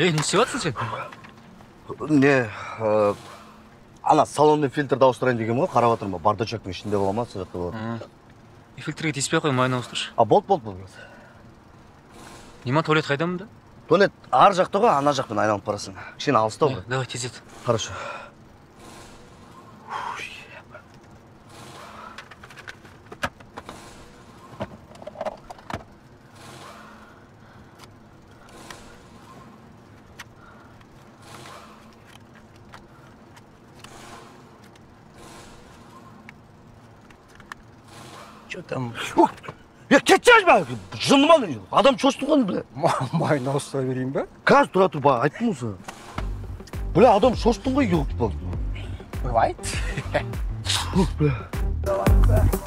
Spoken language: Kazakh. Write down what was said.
Не істеп жатсың сен? Не, ана салонный фильтрді ауыстырайын деген ғой, қарап отырмын ба, бардачактың ішінде бола ма, сол жақта болады. Фильтрге тиіспей қой, майын ауыстыршы. Болды. Нема, туалет қайда мұнда? Туалет ар жақта ғой, ана жақпен айналып барасың. Кішкене алыстау ғой. Давай, тез ет. Хорошо. Че там? Кетсеңіз ба, жынды ма, адам шошытқан, бля. Майын ауыстыра берейін ба? Қазір тұра тұр, ба, айттым осы. Бля, адам шошытын ғой, еуіп болды. Бывает. Бля.